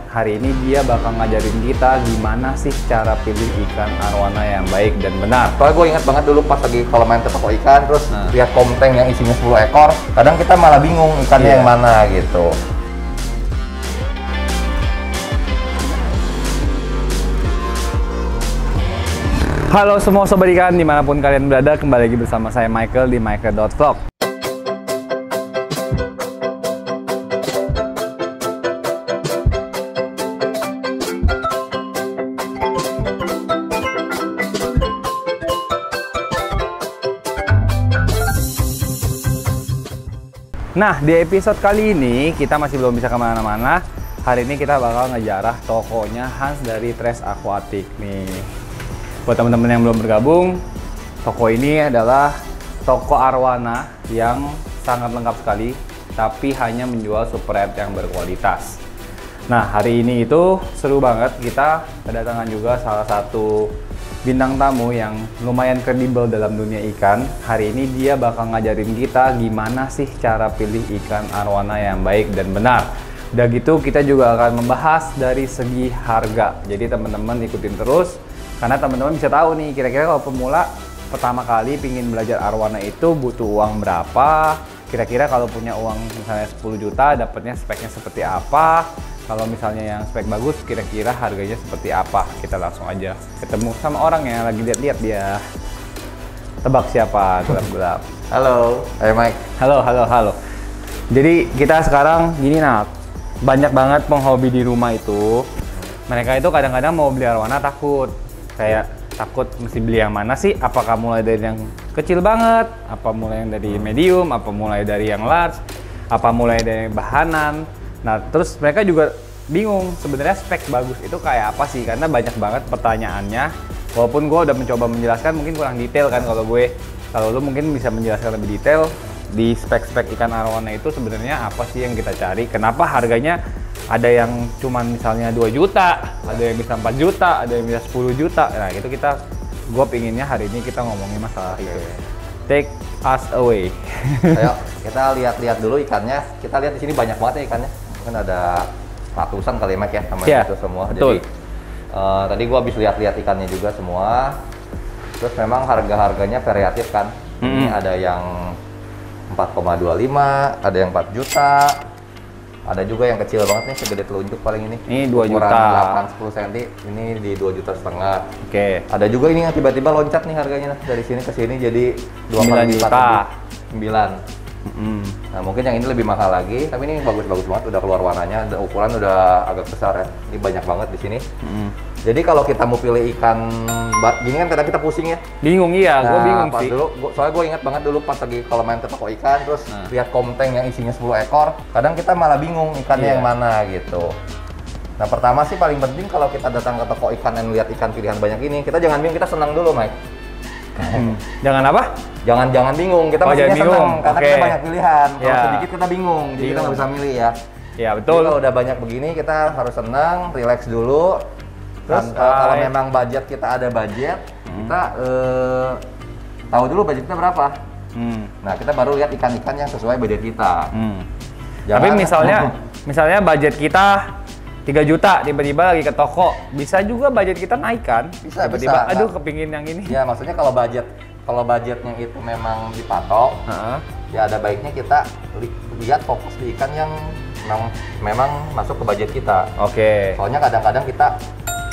Hari ini dia bakal ngajarin kita gimana sih cara pilih ikan arwana yang baik dan benar. Soalnya gue ingat banget dulu pas lagi kalau main ke toko ikan, terus lihat komteng yang isinya 10 ekor, kadang kita malah bingung ikannya yang mana gitu. Halo semua sobat ikan, dimanapun kalian berada, kembali lagi bersama saya Michael di michael.vlog. Nah, di episode kali ini kita masih belum bisa kemana-mana. Hari ini kita bakal ngejarah tokonya Hans dari Trash Aquatic nih. Buat teman-teman yang belum bergabung, toko ini adalah toko arwana yang sangat lengkap sekali, tapi hanya menjual super red yang berkualitas. Nah, hari ini itu seru banget, kita kedatangan juga salah satu bintang tamu yang lumayan kredibel dalam dunia ikan. Hari ini dia bakal ngajarin kita gimana sih cara pilih ikan arwana yang baik dan benar. Udah gitu kita juga akan membahas dari segi harga. Jadi teman-teman ikutin terus, karena teman-teman bisa tahu nih kira-kira kalau pemula pertama kali pingin belajar arwana itu butuh uang berapa. Kira-kira kalau punya uang misalnya 10 juta dapatnya speknya seperti apa. Kalau misalnya yang spek bagus, kira-kira harganya seperti apa? Kita langsung aja ketemu sama orang yang lagi lihat-lihat dia. Tebak siapa? Gelap-gelap. Halo, hey Mike. Halo. Jadi kita sekarang gini nak, banyak banget penghobi di rumah itu. Mereka itu kadang-kadang mau beli arwana takut. Kayak takut mesti beli yang mana sih? Apakah mulai dari yang kecil banget? Apa mulai dari medium? Apa mulai dari yang large? Apa mulai dari bahanan? Nah, terus mereka juga bingung sebenarnya spek bagus itu kayak apa sih, karena banyak banget pertanyaannya. Walaupun gue udah mencoba menjelaskan, mungkin kurang detail kan kalau gue. Kalau lu mungkin bisa menjelaskan lebih detail di spek-spek ikan arwana itu sebenarnya apa sih yang kita cari. Kenapa harganya ada yang cuman misalnya 2 juta, ada yang bisa 4 juta, ada yang bisa 10 juta. Nah, itu gue pinginnya hari ini kita ngomongin masalah itu. Take us away. Ayo, kita lihat-lihat dulu ikannya. Kita lihat di sini banyak banget ya ikannya. Mungkin ada ratusan kali Mike ya sama itu semua. Betul. Jadi tadi gua habis lihat-lihat ikannya juga semua. Terus memang harga-harganya variatif kan. Ini ada yang 4,25, ada yang 4 juta. Ada juga yang kecil banget nih, segede telunjuk paling ini. Ini 2 juta. 8-10 cm, ini di 2,5 juta. Oke. Ada juga ini yang tiba-tiba loncat nih harganya dari sini ke sini jadi 2 kali lipat. 9. Nah, mungkin yang ini lebih mahal lagi, tapi ini bagus-bagus banget, udah keluar warnanya, ukuran udah agak besar ya. Ini banyak banget di sini. Jadi kalau kita mau pilih ikan gini kan kadang kita pusing ya. Bingung iya, gue bingung sih. Soalnya gue ingat banget dulu pas lagi kalau main ke toko ikan, terus lihat komteng yang isinya 10 ekor, kadang kita malah bingung ikannya yang mana gitu. Nah, pertama sih paling penting kalau kita datang ke toko ikan dan lihat ikan pilihan banyak ini, kita jangan bingung, kita senang dulu, Mike. Jangan apa? Jangan bingung, kita mestinya senang karena kita banyak pilihan. Kalau sedikit kita bingung, jadi kita nggak bisa milih ya. Ya betul. Jadi kalau udah banyak begini kita harus senang, relax dulu. Terus kalau memang budget kita ada budget, kita tahu dulu budget kita berapa. Nah, kita baru lihat ikan-ikan yang sesuai budget kita. Tapi misalnya budget kita 3 juta, tiba-tiba lagi ke toko, bisa juga budget kita naik kan? Bisa, tiba-tiba, bisa. aduh kepingin yang ini. Ya, maksudnya kalau budgetnya itu memang dipatok, ya ada baiknya kita lihat fokus di ikan yang memang masuk ke budget kita. Oke. Soalnya kadang-kadang kita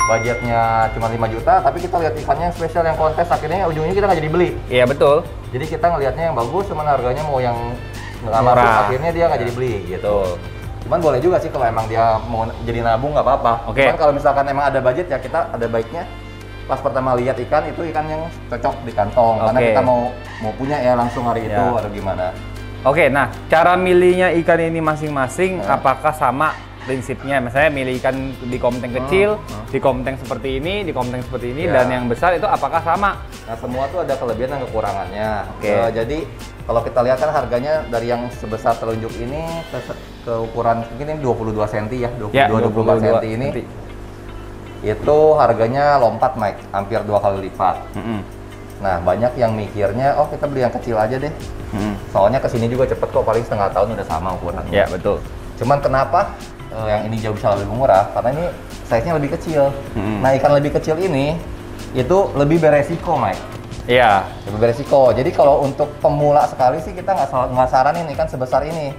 budgetnya cuma 5 juta, tapi kita lihat ikannya yang spesial, yang kontes, akhirnya ujungnya kita nggak jadi beli. Iya, betul. Jadi kita ngelihatnya yang bagus, cuman harganya mau yang nggak masuk, akhirnya dia nggak jadi beli gitu. Cuman boleh juga sih kalau emang dia mau jadi nabung nggak apa-apa. Cuman kalau misalkan emang ada budget ya kita ada baiknya pas pertama lihat ikan itu ikan yang cocok di kantong. Karena kita mau punya ya langsung hari itu atau gimana. Oke, nah cara milihnya ikan ini masing-masing apakah sama prinsipnya? Misalnya milih ikan di komteng kecil, di komteng seperti ini, di komteng seperti ini, dan yang besar itu apakah sama? Nah, semua tuh ada kelebihan dan kekurangannya. Jadi kalau kita lihat kan harganya dari yang sebesar telunjuk ini ke ukuran mungkin ini 22 cm ya, 22-24 cm ini. Itu harganya lompat, Mike, hampir 2 kali lipat. Nah, banyak yang mikirnya, oh kita beli yang kecil aja deh. Soalnya kesini juga cepet kok, paling setengah tahun udah sama ukurannya. Ya, betul. Cuman kenapa yang ini jauh bisa lebih murah karena ini size-nya lebih kecil. Nah, ikan lebih kecil ini itu lebih beresiko, Mike. Iya. Lebih beresiko. Jadi kalau untuk pemula sekali sih kita nggak saranin ikan sebesar ini.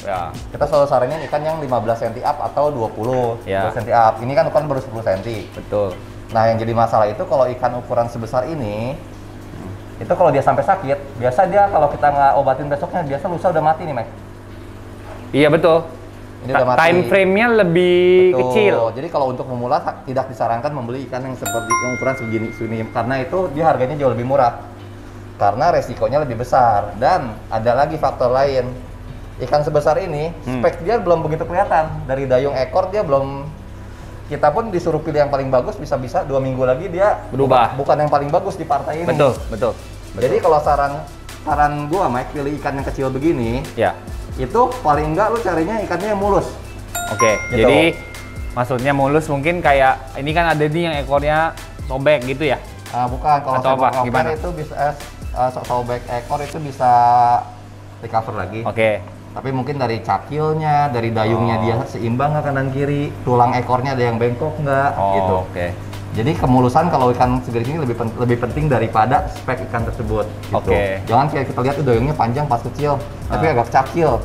Ya. Kita selalu saranin ikan yang 15 cm up atau 20 cm up. Ini kan ukuran baru 10 cm. Betul. Nah, yang jadi masalah itu kalau ikan ukuran sebesar ini, itu kalau dia sampai sakit, biasa dia kalau kita nggak obatin besoknya, biasa lusa udah mati nih, Mike. Iya, betul. Ini udah mati. Time frame-nya lebih kecil. Jadi kalau untuk memula tidak disarankan membeli ikan yang seperti yang ukuran segini karena itu dia harganya jauh lebih murah. Karena resikonya lebih besar dan ada lagi faktor lain. Ikan sebesar ini spek dia belum begitu kelihatan. Dari dayung ekor dia belum, kita pun disuruh pilih yang paling bagus, bisa-bisa 2 minggu lagi dia berubah. Bukan yang paling bagus di partai ini. Betul. Jadi kalau saran gua, Mike, pilih ikan yang kecil begini. Ya. Itu paling enggak lu carinya ikannya yang mulus. Oke, Gitu. jadi maksudnya mulus mungkin kayak ini kan ada nih yang ekornya sobek gitu ya? Bukan, kalau atau apa? Gimana? itu bisa sobek ekor itu bisa recover lagi. Oke. Tapi mungkin dari cakilnya, dari dayungnya dia seimbang nggak kanan kiri, tulang ekornya ada yang bengkok nggak, gitu. Oke. Jadi kemulusan kalau ikan segede ini lebih penting daripada spek ikan tersebut. Gitu. Oke. Jangan kayak kita lihat tuh dayungnya panjang pas kecil, tapi agak cakil.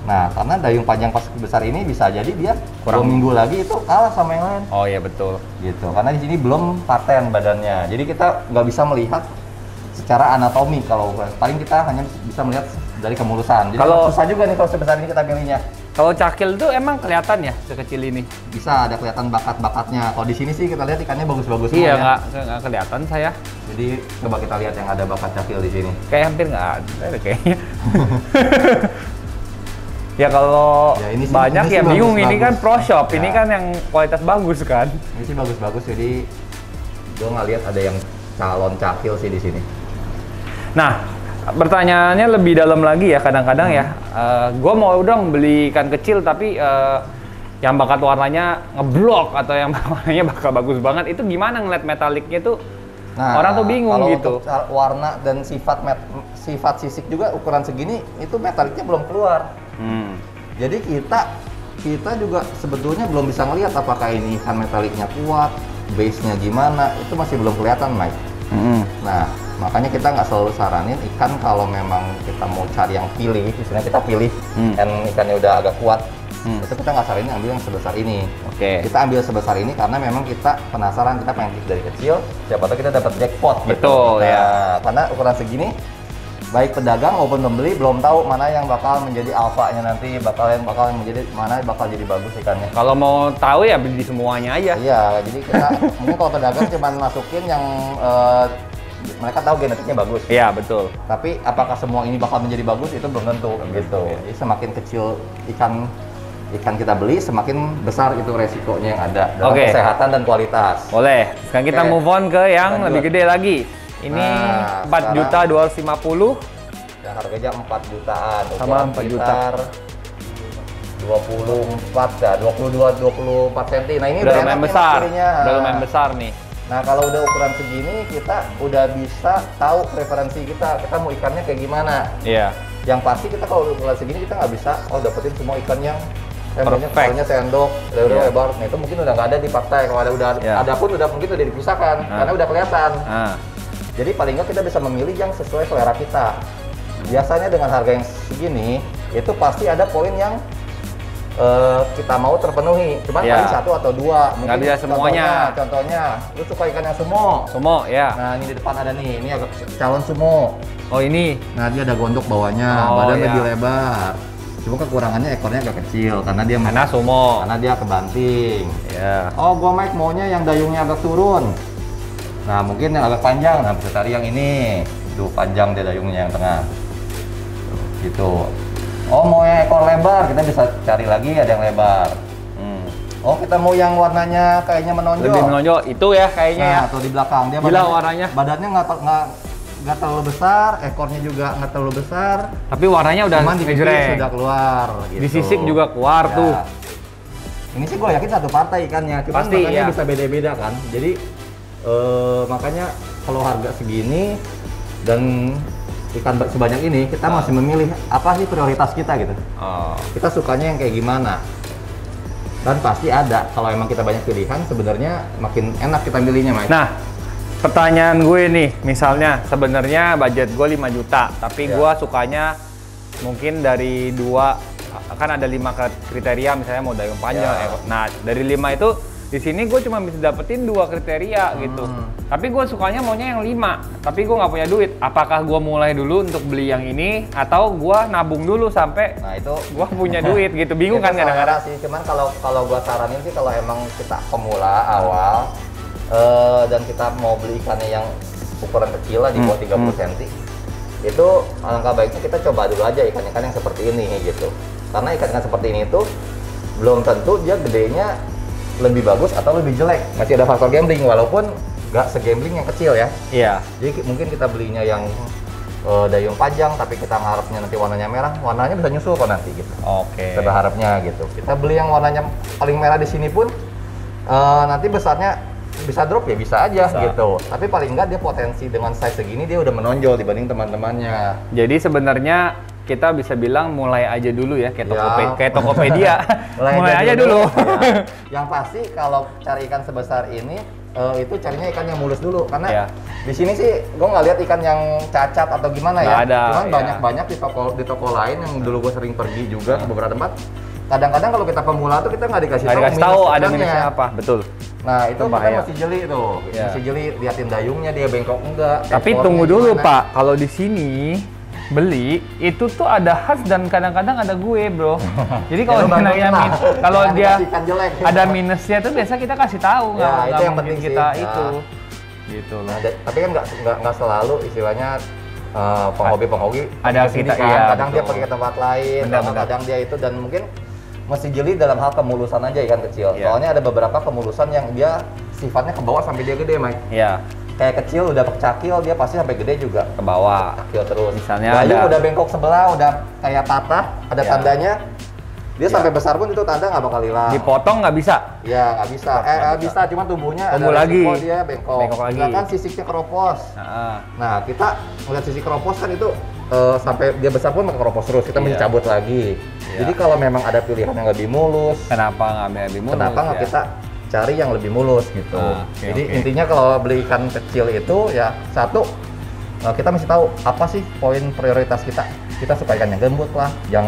Nah, karena dayung panjang pas besar ini bisa jadi dia kurang 2 minggu lagi itu kalah sama yang lain. Oh iya, betul. Gitu. Karena di sini belum paten badannya. Jadi kita nggak bisa melihat secara anatomi kalau paling kita hanya bisa melihat dari kemulusan. Jadi Kalau susah juga nih kalau sebesar ini kita pilihnya. Kalau cakil tuh emang kelihatan ya sekecil ini? Bisa ada kelihatan bakat-bakatnya. Kalau di sini sih kita lihat ikannya bagus-bagus semua. Iya, ya. nggak kelihatan saya. Jadi coba kita lihat yang ada bakat cakil di sini. Kayak hampir nggak ada kayaknya. Ya kalau Ya, ini sih- banyak ini sih ya bingung, ini bagus-bagus. kan pro shop, ini Ya. kan yang kualitas bagus kan. Ini sih bagus-bagus, jadi gue nggak lihat ada yang calon cakil sih di sini. Nah, pertanyaannya lebih dalam lagi ya kadang-kadang ya. Gue mau dong beli ikan kecil tapi yang bakat warnanya ngeblok atau yang warnanya bakal bagus banget, itu gimana ngeliat metaliknya tuh? Nah, orang tuh bingung kalau gitu. Untuk warna dan sifat sisik juga ukuran segini itu metaliknya belum keluar. Jadi kita juga sebetulnya belum bisa ngelihat apakah ini ikan metaliknya kuat, base-nya gimana, itu masih belum kelihatan, Mike. Nah, makanya kita nggak selalu saranin ikan kalau memang kita mau cari yang pilih, misalnya kita pilih dan ikannya udah agak kuat, itu kita nggak saranin ambil yang sebesar ini. Oke. Kita ambil sebesar ini karena memang kita penasaran, kita pengen dari kecil, siapa tahu kita dapat jackpot. Betul, gitu. ya. Nah, karena ukuran segini, baik pedagang maupun pembeli belum tahu mana yang bakal menjadi alfanya nanti, bakal menjadi mana bakal jadi bagus ikannya. Kalau mau tahu ya beli semuanya aja. Iya, jadi kita mungkin kalau pedagang cuma masukin yang mereka tahu genetiknya bagus. Iya, betul. Tapi apakah semua ini bakal menjadi bagus itu belum tentu gitu. ya. Jadi semakin kecil ikan kita beli, semakin besar itu resikonya yang ada dalam Oke. kesehatan dan kualitas. Boleh. Sekarang kita Oke. move on ke yang Lanjut. lebih gede lagi. Ini Nah, 4.250.000. Yang harganya 4 jutaan. Sama ukuran 4 juta. sekitar 24 ya, 24 cm. Nah, ini Udah enak lumayan nih besar. pilihnya. Udah lumayan besar nih. Nah, kalau udah ukuran segini kita udah bisa tahu preferensi kita mau ikannya kayak gimana. Iya. Yang pasti kita kalau ukuran segini kita nggak bisa dapetin semua ikan yang Perfect. Kepalanya sendok, Iya. lebar. Nah, itu mungkin udah nggak ada di partai. Kalau Iya. ada pun mungkin udah dipisahkan karena udah kelihatan. Jadi paling nggak kita bisa memilih yang sesuai selera kita. Biasanya dengan harga yang segini, itu pasti ada poin yang kita mau terpenuhi. Cuman Iya. paling 1 atau 2. Nggak bisa semuanya. Contohnya, lu suka ikan yang sumo. Sumo, ya. Nah, ini di depan ada nih. Ini agak calon sumo. Oh, ini. Nah, dia ada gondok bawahnya, Oh, badan iya. lebih lebar. Cuma kekurangannya ekornya agak kecil karena dia sumo. karena dia kebanting. Ya. Oh, gua Mike maunya yang dayungnya agak turun. Nah, mungkin yang agak panjang. Nah, bisa cari yang ini. Tuh, panjang dia dayungnya yang tengah. Tuh, gitu. Oh, mau yang ekor lebar, kita bisa cari lagi ada yang lebar. Oh, kita mau yang warnanya kayaknya menonjol. Lebih menonjol. Itu ya kayaknya Nah, ya. atau di belakang dia Gila warnanya. Badannya nggak terlalu besar, ekornya juga nggak terlalu besar. Tapi warnanya udah Cuman di pipi ngejreng. sudah keluar. Gitu. Di sisik juga keluar Ya. tuh. Ini sih gue yakin satu partai ikannya, cuman Pasti, makanya ya. bisa beda-beda kan. Jadi makanya kalau harga segini dan ikan sebanyak ini, kita masih memilih apa sih prioritas kita gitu. Oh. Kita sukanya yang kayak gimana. Dan pasti ada. Kalau emang kita banyak pilihan, sebenarnya makin enak kita milihnya, Mike. Nah, pertanyaan gue nih, misalnya sebenarnya budget gue 5 juta, tapi gue sukanya mungkin dari 2, kan ada 5 kriteria, misalnya mau dayung panjang. Nah, dari 5 itu di sini gue cuma bisa dapetin 2 kriteria gitu. Tapi gue sukanya maunya yang 5, tapi gue nggak punya duit. Apakah gue mulai dulu untuk beli yang ini atau gue nabung dulu sampai itu gue punya duit gitu? Bingung kan kadang-kadang sih. Cuman kalau gue saranin sih, kalau emang kita pemula awal dan kita mau beli ikannya yang ukuran kecil lah, di bawah 30 cm, itu alangkah baiknya kita coba dulu aja ikan-ikan yang seperti ini gitu. Karena ikan-ikan seperti ini itu belum tentu dia gedenya lebih bagus atau lebih jelek. Masih ada faktor gambling, walaupun nggak se-gambling yang kecil ya. Iya. Jadi mungkin kita belinya yang dayung panjang, tapi kita ngarepnya nanti warnanya merah, warnanya bisa nyusul kok nanti gitu. Oke. Kita berharapnya gitu. Kita beli yang warnanya paling merah di sini pun nanti besarnya bisa drop ya, bisa aja gitu. Tapi paling nggak dia potensi dengan size segini dia udah menonjol dibanding teman-temannya. Jadi sebenarnya kita bisa bilang mulai aja dulu ya, kayak Tokopedia. mulai aja dulu. Ya. Yang pasti kalau cari ikan sebesar ini itu carinya ikan yang mulus dulu, karena di sini sih gue nggak lihat ikan yang cacat atau gimana ya. Cuman banyak di toko lain yang dulu gue sering pergi juga ke beberapa tempat. Kadang-kadang kalau kita pemula tuh kita nggak dikasih tahu ada minusnya apa. Betul. Nah itu kita masih jeli tuh, masih jeli liatin dayungnya dia bengkok enggak. Tapi tunggu dulu Pak, kalau di sini beli itu tuh ada khas dan kadang-kadang ada gue, bro. Jadi kalau kalau dia ada minusnya tuh biasa kita kasih tahu, itu yang penting kita itu. Gitu loh. Tapi kan nggak selalu istilahnya penghobi ada kita kan. Kadang dia pergi ke tempat lain, kadang dia itu, dan mungkin mesti jeli dalam hal kemulusan aja ikan kecil. Soalnya ada beberapa kemulusan yang dia sifatnya ke bawah sampai dia gede, Mike. Iya. Kayak kecil udah cakil, dia pasti sampai gede juga ke bawah. Cakil terus. Misalnya dayung udah bengkok sebelah, udah kayak patah, ada tandanya. Dia sampai besar pun itu tanda nggak bakal hilang. Dipotong nggak bisa? Ya nggak bisa. Bisa, cuma tumbuhnya tumbuh ada lagi. Dia bengkok lagi. Kan sisiknya keropos. Nah kita melihat sisi keropos kan itu sampai dia besar pun keropos terus. Kita mesti cabut lagi. Jadi kalau memang ada pilihan yang lebih mulus, kenapa nggak lebih mulus? Kenapa nggak kita cari yang lebih mulus gitu. Jadi intinya kalau beli ikan kecil itu ya satu, kita mesti tahu apa sih poin prioritas kita. Kita suka ikan yang gembut lah, yang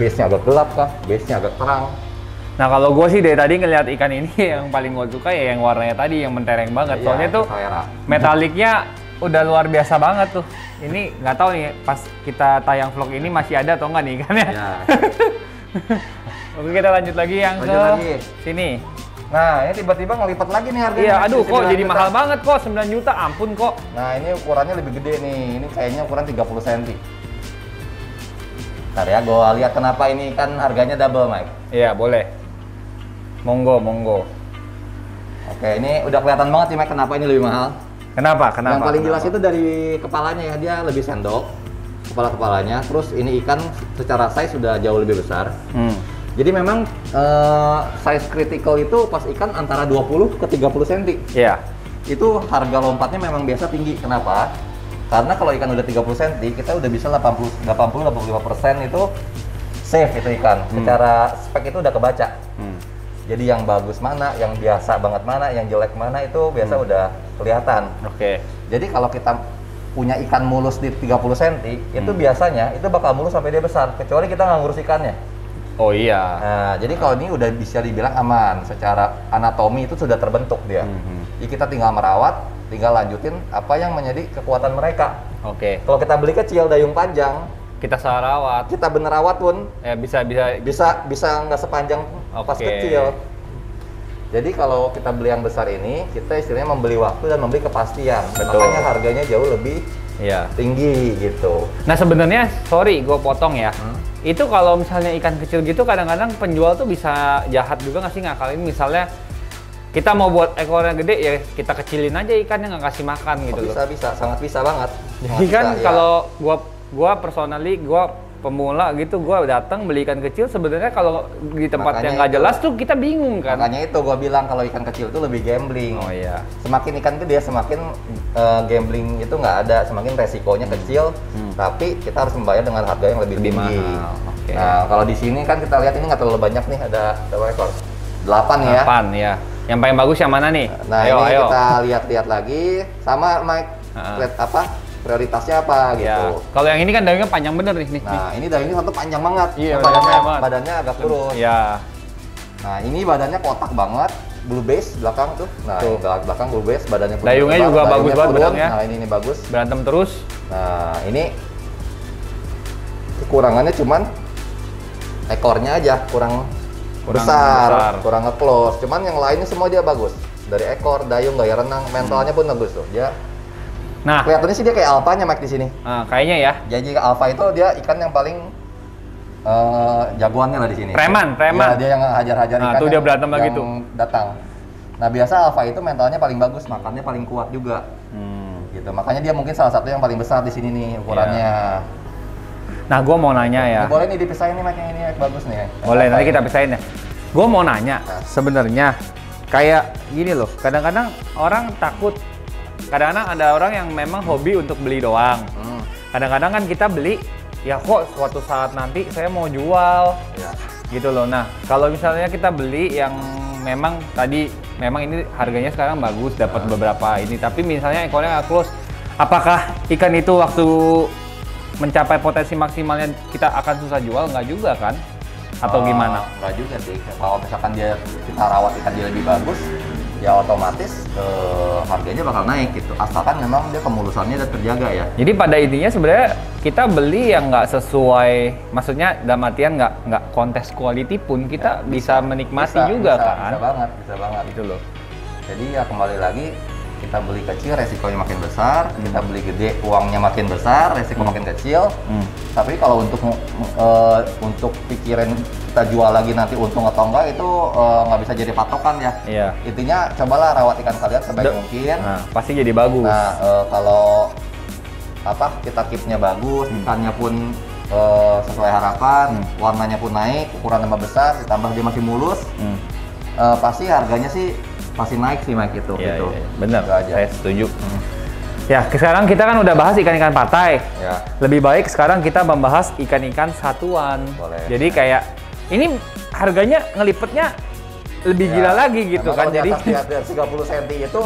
base-nya agak gelap kah, base-nya agak terang. Nah kalau gue sih dari tadi ngeliat ikan ini yang paling gue suka ya yang warnanya tadi yang mentereng banget. Soalnya tuh metaliknya udah luar biasa banget tuh. Ini nggak tahu nih pas kita tayang vlog ini masih ada atau nggak nih ikannya. Oke, kita lanjut lagi yang sini. Nah, ini tiba-tiba ngelipat lagi nih harganya. Iya, aduh kok jadi mahal banget kok, 9 juta, ampun kok. Nah, ini ukurannya lebih gede nih. Ini kayaknya ukuran 30 cm. Ntar ya, gue lihat kenapa ini kan harganya double, Mike. Iya, boleh. Monggo. Oke, ini udah kelihatan banget sih, Mike, kenapa ini lebih mahal. Kenapa? Yang paling jelas itu dari kepalanya ya, dia lebih sendok. Kepalanya, terus ini ikan secara size sudah jauh lebih besar. Jadi memang size critical itu pas ikan antara 20 ke 30 cm. Iya. Itu harga lompatnya memang biasa tinggi. Kenapa? Karena kalau ikan udah 30 cm, kita udah bisa 80-85% itu safe itu ikan. Secara spek itu udah kebaca. Jadi yang bagus mana, yang biasa banget mana, yang jelek mana itu biasa udah kelihatan. Jadi kalau kita punya ikan mulus di 30 cm, itu biasanya itu bakal mulus sampai dia besar. Kecuali kita nggak ngurus ikannya. Oh iya. Nah, jadi kalau ini udah bisa dibilang aman, secara anatomi itu sudah terbentuk dia. Jadi kita tinggal merawat, tinggal lanjutin apa yang menjadi kekuatan mereka. Kalau kita beli kecil dayung panjang, kita salah rawat. Kita bener rawat pun, ya bisa nggak sepanjang pas kecil. Jadi kalau kita beli yang besar ini, kita istilahnya membeli waktu dan membeli kepastian. Makanya harganya jauh lebih tinggi gitu. Nah sebenarnya, sorry gue potong ya. Itu kalau misalnya ikan kecil gitu kadang-kadang penjual tuh bisa jahat juga nggak sih, ngakalin misalnya kita mau buat ekornya gede ya kita kecilin aja ikannya, nggak kasih makan gitu. Bisa, sangat bisa banget. Jadi kan kalau gua personally pemula gitu, gua datang beli ikan kecil sebenarnya kalau di tempat yang nggak jelas tuh kita bingung kan. Makanya itu gua bilang kalau ikan kecil itu lebih gambling. Oh iya. Semakin ikan gede semakin gambling itu nggak ada, semakin resikonya kecil, tapi kita harus membayar dengan harga yang lebih tinggi. Mahal. Nah kalau di sini kan kita lihat ini nggak terlalu banyak nih, ada berapa ekor? 8 nih ya. 8 ya. Yang paling bagus yang mana nih? Nah, ini kita lihat-lihat lagi sama Mike. Prioritasnya apa gitu. Ya. Kalau yang ini kan daunnya panjang bener nih. Nah, ini daunnya satu panjang banget. Iya, badannya agak kurus. Iya. Nah, ini badannya kotak banget, blue base belakang tuh. Nah, belakang blue base, badannya putih. Dayungnya juga bagus banget benangnya. Nah, ini bagus. Berantem terus. Nah, ini kekurangannya cuman ekornya aja kurang besar, kurang nge-close. Cuman yang lainnya semua dia bagus. Dari ekor, dayung, gaya renang, mentalnya pun bagus tuh. Dia kelihatannya sih dia kayak alpanya Mike di sini. Kayaknya ya. Jadi alpha itu dia ikan yang paling jagoannya lah di sini. Preman. Ya, dia yang hajar-hajar ikan. Tuh dia berantem lagi tuh. Datang. Nah, biasa alpha itu mentalnya paling bagus, makannya paling kuat juga. Gitu. Makanya dia mungkin salah satu yang paling besar di sini nih ukurannya. Nah, gue mau nanya ya. Boleh nih dipisahin nih Mike, yang ini bagus nih. Boleh, nanti kita pisahin ya. Gue mau nanya, sebenarnya kayak gini loh. Kadang-kadang orang takut. Kadang-kadang ada orang yang memang hobi untuk beli doang. Kadang-kadang kan kita beli, ya kok suatu saat nanti saya mau jual, gitu loh. Nah, kalau misalnya kita beli yang memang ini harganya sekarang bagus, dapat beberapa ini, tapi misalnya ekornya nggak close, apakah ikan itu waktu mencapai potensi maksimalnya kita akan susah jual? Nggak juga kan? Atau gimana? Nggak juga sih. Kalau misalkan kita rawat ikan dia lebih bagus, ya otomatis harganya bakal naik gitu. Asalkan memang dia kemulusannya udah terjaga ya. Jadi pada intinya sebenarnya kita beli yang nggak sesuai, maksudnya dalam artian nggak kontes quality pun kita bisa menikmati juga kan? Bisa banget. Gitu loh. Jadi ya kembali lagi, kita beli kecil resikonya makin besar, kita beli gede uangnya makin besar, resiko makin kecil. Tapi kalau untuk pikiran kita jual lagi nanti untung atau enggak itu nggak bisa jadi patokan ya. Iya. Intinya cobalah rawat ikan kalian sebaik mungkin. Nah, pasti jadi bagus. Nah, kalau kita keepnya bagus, ikannya pun sesuai harapan, warnanya pun naik, ukuran tambah besar, ditambah dia masih mulus, pasti harganya sih pasti naik sih Mike itu. Gitu. Iya. Bener, saya setuju. Ya, sekarang kita kan udah bahas ikan-ikan patai. Ya. Lebih baik sekarang kita membahas ikan-ikan satuan. Boleh. Jadi kayak ini harganya ngelipetnya lebih gila lagi gitu kan. Jadi di atas 30 cm itu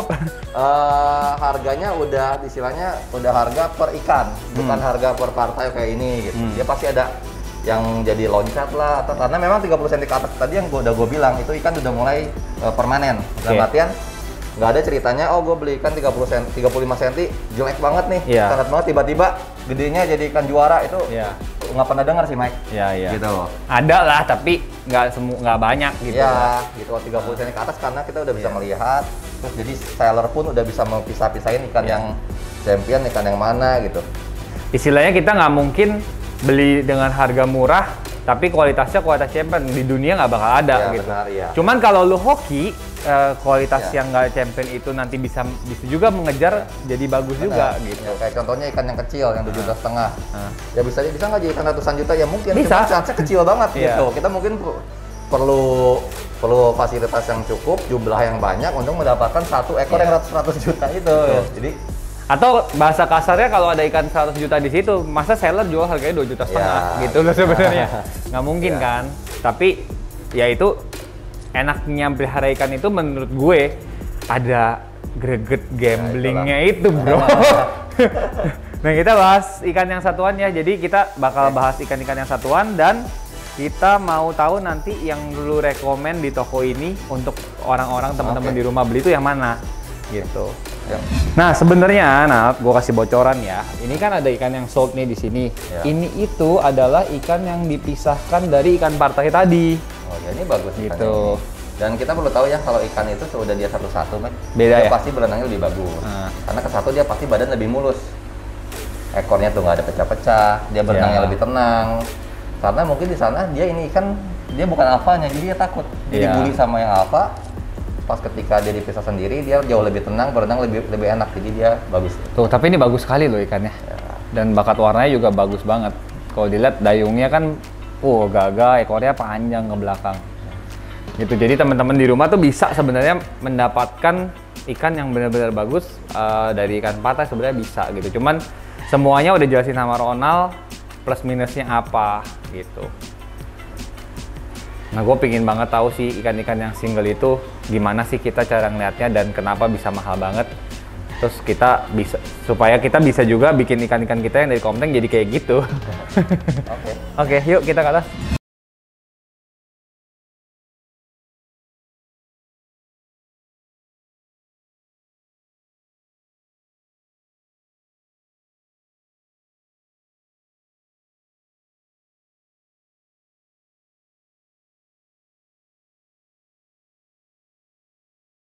harganya udah istilahnya udah harga per ikan, bukan harga per partai kayak ini gitu. Dia pasti ada yang jadi loncat lah, atau karena memang 30 cm ke atas tadi yang gue bilang itu ikan udah mulai permanen. Dalam artian nggak ada ceritanya, oh gue beli ikan 35 cm jelek banget nih, sangat banget, tiba-tiba gedenya jadi ikan juara, itu nggak pernah dengar sih Mike. Iya. Gitu. Ada lah, tapi nggak banyak gitu. Iya, gitu. 30 cm ke atas karena kita udah bisa melihat, terus jadi seller pun udah bisa mempisah-pisahin ikan yang champion, ikan yang mana gitu. Istilahnya kita nggak mungkin beli dengan harga murah tapi kualitasnya kualitas champion, di dunia nggak bakal ada gitu. Benar, ya. Cuman kalau lu hoki, kualitas yang nggak champion itu nanti bisa juga mengejar jadi bagus juga gitu. Ya, kayak contohnya ikan yang kecil yang 7,5 ya bisa nggak jadi ikan ratusan juta ya mungkin, bisa. Cuma chance kecil banget gitu. Kita mungkin perlu fasilitas yang cukup, jumlah yang banyak untuk mendapatkan satu ekor yang 100 juta itu. Jadi atau bahasa kasarnya kalau ada ikan 100 juta di situ, masa seller jual harganya 2,5 juta gitu loh sebenarnya. Nggak mungkin kan. Tapi ya itu enaknya pelihara ikan itu menurut gue ada greget gamblingnya itu bro. Nah, kita bahas ikan yang satuan ya. Jadi kita bakal bahas ikan-ikan yang satuan, dan kita mau tahu nanti yang dulu rekomen di toko ini untuk orang-orang teman-teman di rumah beli itu yang mana gitu. Nah, sebenarnya, gue kasih bocoran ya. Ini kan ada ikan yang sold nih di sini. Ini itu adalah ikan yang dipisahkan dari ikan partai tadi. Oh, ya ini bagus gitu. Dan kita perlu tahu ya, kalau ikan itu sudah dia satu-satu, beda dia pasti berenangnya lebih bagus. Karena ke satu dia pasti badan lebih mulus. Ekornya tuh nggak ada pecah-pecah, dia berenangnya lebih tenang. Karena mungkin di sana dia ini ikan, dia bukan alfanya, jadi dia takut. Dia dibully sama yang alfa. Pas ketika dia dipisah sendiri, dia jauh lebih tenang, berenang lebih enak, jadi dia bagus. Tuh, tapi ini bagus sekali loh ikannya. Dan bakat warnanya juga bagus banget. Kalau dilihat dayungnya kan, gagah, ekornya panjang ke belakang. Gitu. Jadi teman-teman di rumah tuh bisa sebenarnya mendapatkan ikan yang benar-benar bagus dari ikan patai, sebenarnya bisa gitu. Cuman semuanya udah jelasin sama Ronald, plus minusnya apa gitu. Nah, gue pingin banget tahu sih ikan-ikan yang single itu gimana sih kita cara ngeliatnya dan kenapa bisa mahal banget. Terus kita bisa, supaya kita bisa juga bikin ikan-ikan kita yang dari Komteng jadi kayak gitu. Oke, yuk kita ke atas.